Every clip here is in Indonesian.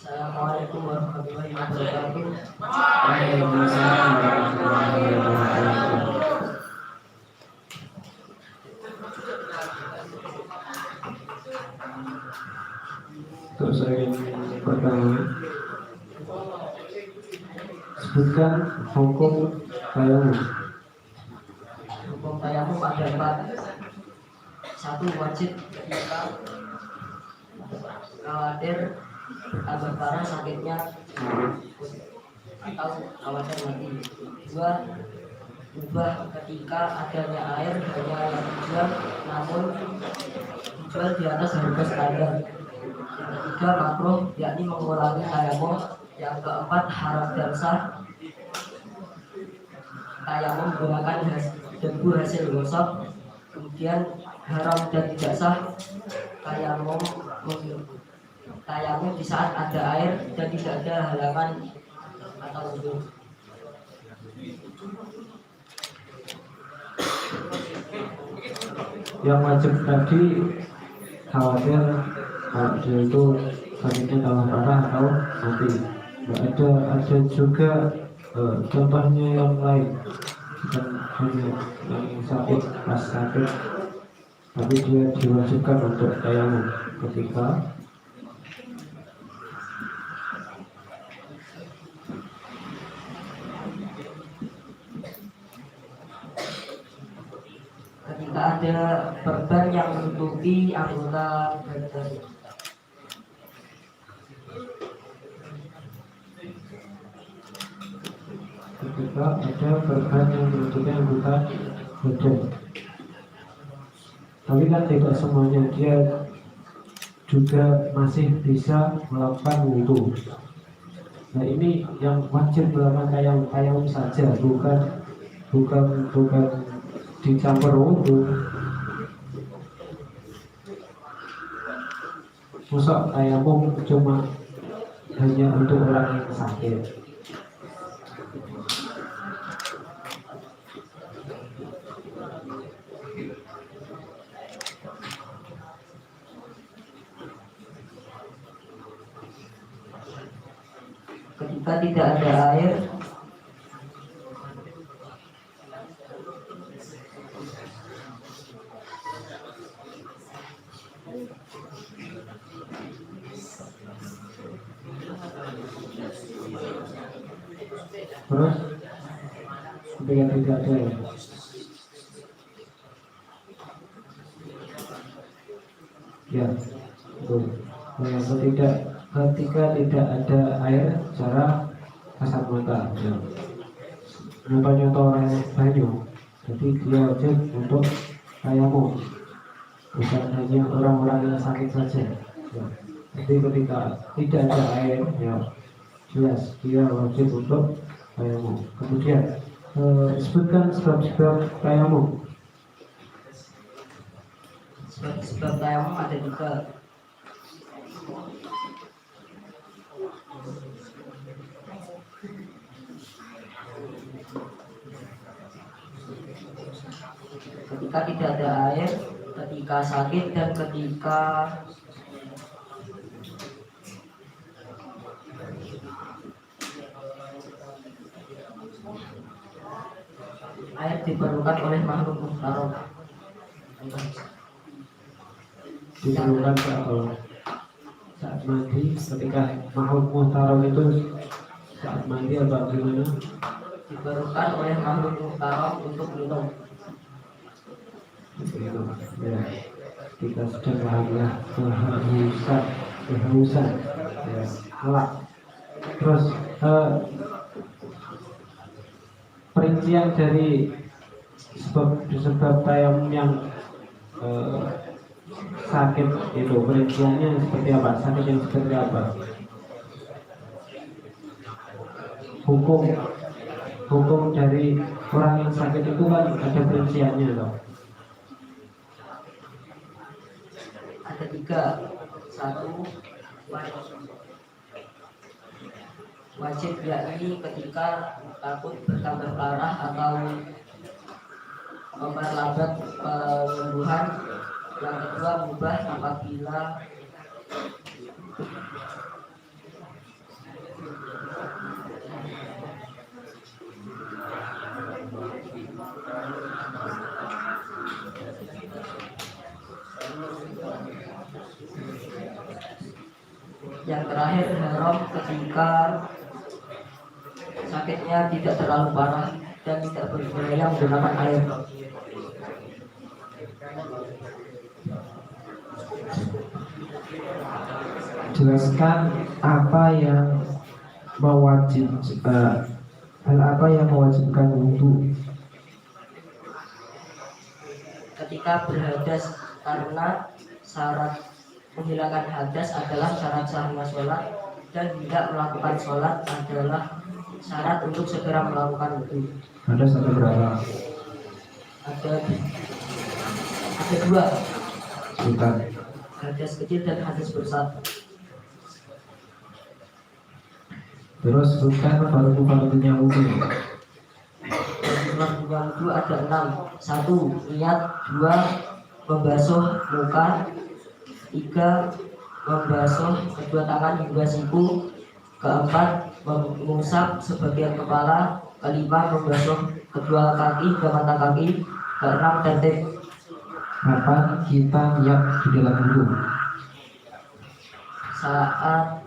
Assalamualaikum warahmatullahi wabarakatuh. Waalaikumsalam warahmatullahi wabarakatuh. Untuk saya pertama, sebutkan hukum tayamum. Hukum tayamum ada 4. 1. Wajib ketika khawatir bertambah parah sakitnya atau khawatir mati. 2. Ubah ketika adanya air hanya yang dijual namun dijual di atas harga standar. Yang ketiga makruh, yakni mengulangi tayamum. Yang keempat haram dan sah, tayamum menggunakan debu hasil gosok. Kemudian haram dan tidak sah, tayamum di saat ada air dan tidak ada halangan atau wudhu. Yang wajib tadi khawatir kalau dia itu sakitnya tambah parah atau mati. Ada juga contohnya yang lain, bukan hanya yang sakit pas sakit, tapi dia diwajibkan untuk tayamum ketika ada perban yang menutupi anggota badan. Ketika ada perban yang menutupi anggota badan. Tapi kan tidak semuanya, dia juga masih bisa melakukan wudhu. Nah ini yang wajib melakukan tayamum saja, bukan dicampur wudhu. Masa tayamum cuma hanya untuk orang yang sakit. Ketika tidak ada air, terus ketika tidak ada air, ya betul. Ketika tidak ada air, cara kasat mata, ya. Nyata orang banyu, jadi dia wajib untuk tayamum, bukan hanya orang-orang yang sakit saja, ya. Jadi ketika tidak ada air, ya jelas dia wajib untuk tayamum. Kemudian sebutkan sebab-sebab tayamum. sebab tayamum ada juga. Ketika tidak ada air, ketika sakit, dan ketika air diperlukan oleh makhluk muhtaram. Diperlukan saat mandi, ketika makhluk muhtaram itu saat mandi atau gimana? Diperlukan oleh makhluk muhtaram untuk minum. Ya, kita sedang kehausan, ya, halak. Terus perincian dari sebab tayamum yang sakit itu, perinciannya seperti apa? Sakit yang seperti apa? Hukum dari orang yang sakit itu kan ada perinciannya loh. Ada 3. 1. Wajib, yakni ketika takut bertambah parah atau memperlambat penyembuhan. Yang kedua mubah apabila Yang terakhir haram ketika sakitnya tidak terlalu parah dan tidak berbahaya menggunakan air. Jelaskan apa yang hal apa yang mewajibkan wudhu. Ketika berhadas, karena syarat menghilangkan hadas adalah syarat sahnya sholat, dan tidak melakukan sholat adalah syarat untuk segera melakukan wudhu. Hadas ada berapa? Ada dua, Bukan. hadas kecil dan hadas besar. Terus sebutkan fardu-fardunya wudhu. Fardu wudhu ada 6. 1. Niat. 2. Membasuh muka. 3. Membasuh kedua tangan hingga siku. 4. Mengusap sebagian kepala. 5. Membasuh kedua kaki hingga mata kaki. 6. Tertib. Kapan kita niat di dalam wudhu? Saat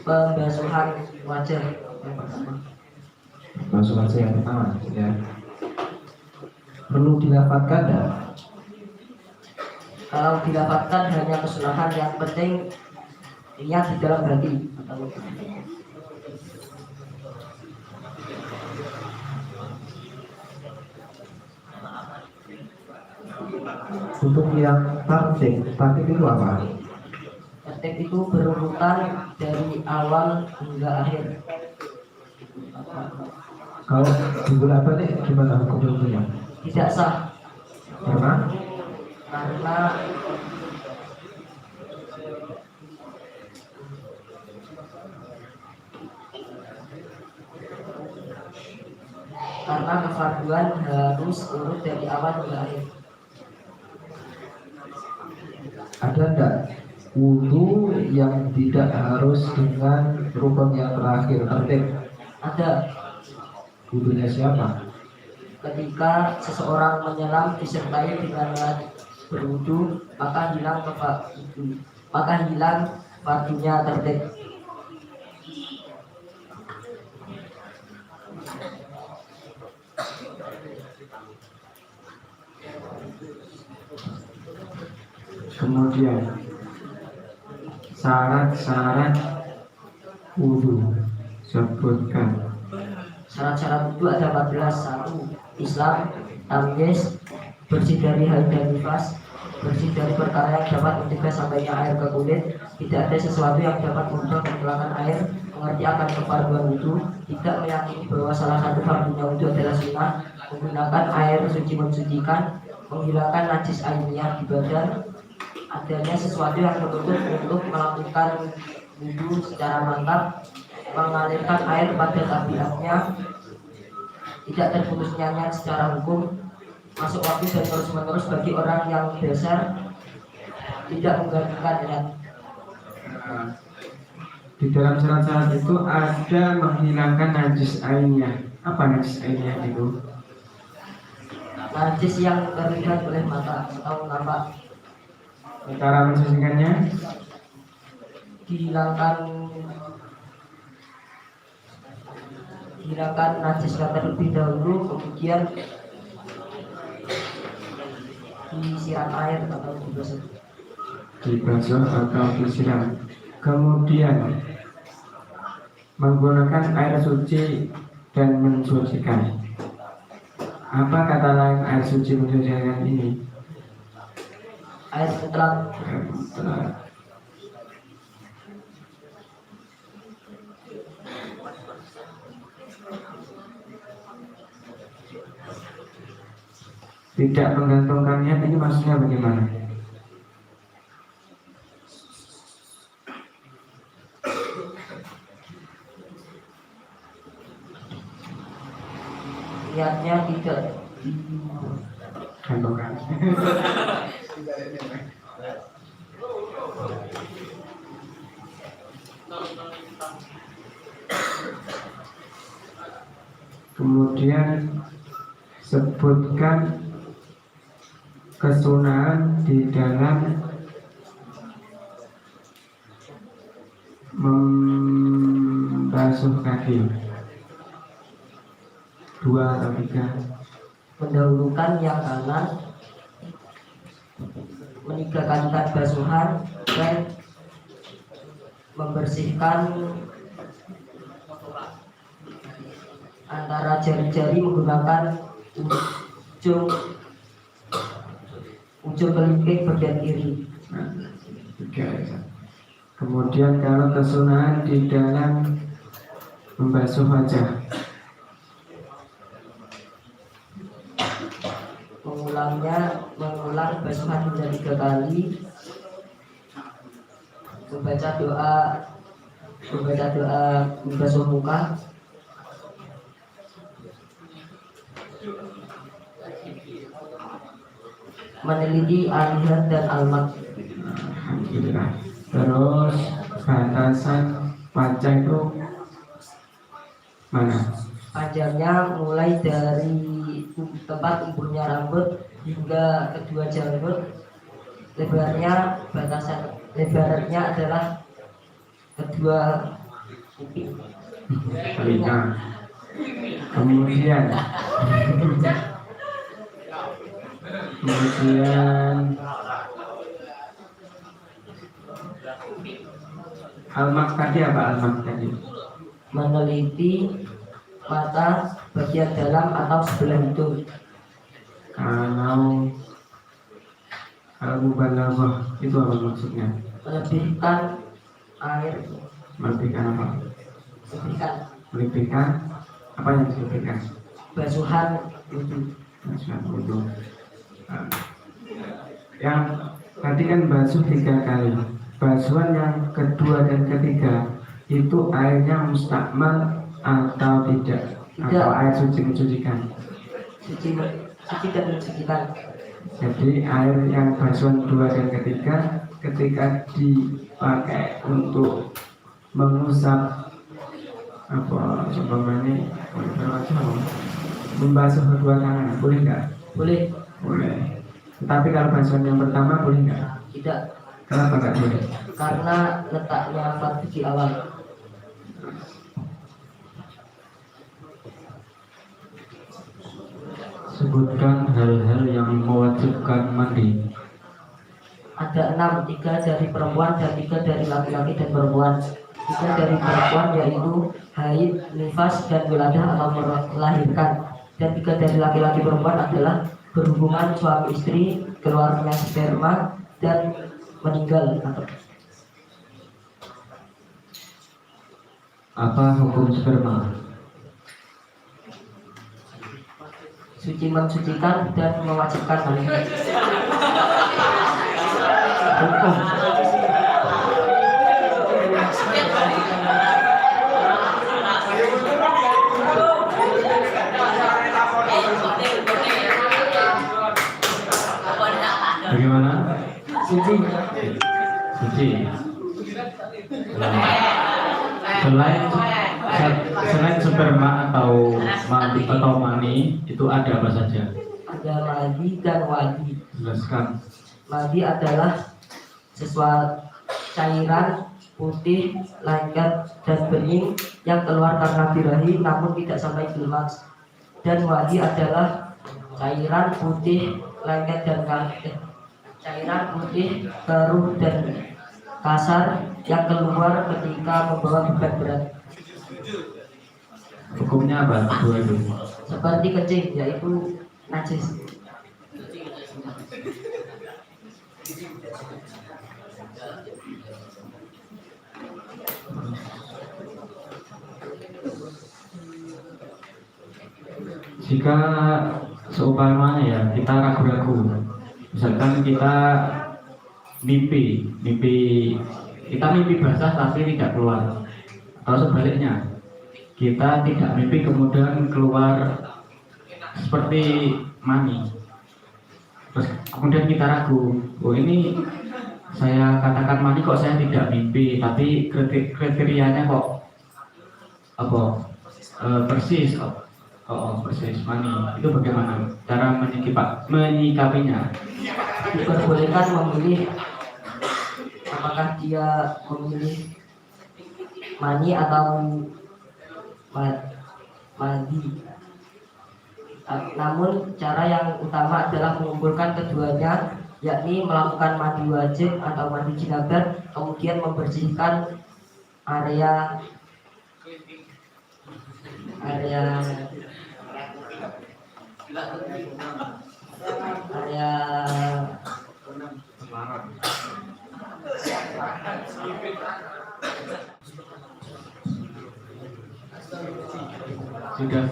pembasuhan wajah yang pertama. Basuh wajah yang pertama, ya. Perlu dilapatkan ya? Kalau didapatkan hanya kesunahan, yang penting niat di dalam hati. Untuk yang tartib itu apa? Tertib itu berurutan dari awal hingga akhir. Kalau dibolak-balik gimana hukumnya? Tidak sah Karena karena kefarduan harus urut dari awal hingga akhir. ada enggak wudhu yang tidak harus dengan rukun yang terakhir tertib? Ada. Wudhunya siapa? Ketika seseorang menyelam disertai dengan berwudu, maka hilang fardunya tertib. Kemudian syarat-syarat wudhu sebutkan. Syarat-syarat wudhu ada 14. 1. Islam. Tamyiz. Bersih dari haid dan nifas. Bersih dari perkara yang dapat mencegah sampainya air ke kulit. Tidak ada sesuatu yang dapat merubah menghilangkan air. Mengerti akan kefarduan wudhu. Tidak meyakini bahwa salah satu fardunya wudhu adalah sunnah. Menggunakan air suci mensucikan. Menghilangkan najis ainiyah di badan. Adanya sesuatu yang menuntut untuk melakukan wudhu secara mantap. Mengalirkan air pada tabiatnya. Tidak terputusnya niat secara hukum. Masuk waktu dan terus-menerus bagi orang yang dasar. Tidak menggantikan niat. Di dalam syarat-syarat itu ada menghilangkan najis ainnya. Apa najis ainnya itu? Najis yang terlihat oleh mata atau nampak. Cara mensucikannya? Hilangkan najisnya terlebih dahulu, kemudian disiram air atau Dibasuh atau disiram. Kemudian menggunakan air suci dan mensucikan. Apa kata lain air suci mensucikan ini? air mutlak. Tidak menggantungkannya ini maksudnya bagaimana? Niatnya tidak Gantungkan. Kemudian sebutkan kesunahan di dalam membasuh kaki. 2 atau 3. Mendahulukan yang kanan, meninggalkan basuhan, dan membersihkan antara jari-jari menggunakan ujung kelingking bagian kiri. Kemudian kalau kesunahan di dalam membasuh wajah, mengulang basuhan hingga 3 kali, membaca doa membasuh muka, meneliti alihat dan almat. Alhamdulillah. Terus batasan wajah itu mana? Panjangnya mulai dari tempat tumbuhnya rambut hingga kedua janggut. Lebarnya adalah kedua kuping. Telinga. Kemudian almak tadi apa almak tadi? Meneliti mata bagian dalam atau sebelah hidung. Kalau mubalaghah itu apa maksudnya? Melebihkan air. Melebihkan apa? Melebihkan apa yang dilebihkan? Basuhan wudhu. Basuhan wudhu. Yang tadi kan basuh 3 kali. Basuhan yang kedua dan ketiga itu airnya mustakmal atau tidak? Atau air suci mencucikan? Suci dan mencucikan. Jadi air yang basuhan 2 dan ketiga ketika dipakai untuk mengusap membasuh kedua tangan, boleh nggak? Boleh. Tapi kalau basuhan yang pertama boleh nggak? Tidak. Kenapa nggak boleh? Karena letaknya fardu di awal. Sebutkan hal-hal yang mewajibkan mandi. Ada 6, 3 dari perempuan dan 3 dari laki-laki dan perempuan. 3 dari perempuan yaitu haid, nifas, dan wiladah atau melahirkan. Dan 3 dari laki-laki perempuan adalah berhubungan suami istri, keluarnya sperma, dan meninggal. Apa hukum sperma? Suci mensucikan dan mewajibkan mandi. Hukum. Bagaimana? Suci. Selain sperma atau mani itu ada apa saja? Ada madi dan wadi. Jelaskan. Madi adalah sesuatu cairan putih, lengket, dan bening yang keluar karena birahi namun tidak sampai klimaks. Dan wadi adalah cairan putih, lengket, dan cairan putih, keruh, dan kasar yang keluar ketika membawa beban berat. Hukumnya apa? Dua itu. Seperti kencing, yaitu najis. Jika seumpamanya ya kita ragu-ragu, misalkan kita mimpi basah tapi tidak keluar, atau sebaliknya kita tidak mimpi kemudian keluar seperti mani, terus kemudian kita ragu, oh ini saya katakan mani kok saya tidak mimpi, tapi kriterianya kok persis, Oh, persis mani. Itu bagaimana cara menyikapinya? Diperbolehkan memilih apakah dia memilih mani atau mandi. Namun cara yang utama adalah mengumpulkan keduanya, yakni melakukan mandi wajib atau mandi jinabat, kemudian membersihkan area area area Sudah.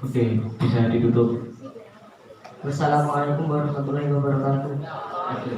Oke, bisa ditutup. Wassalamualaikum warahmatullahi wabarakatuh. Oke.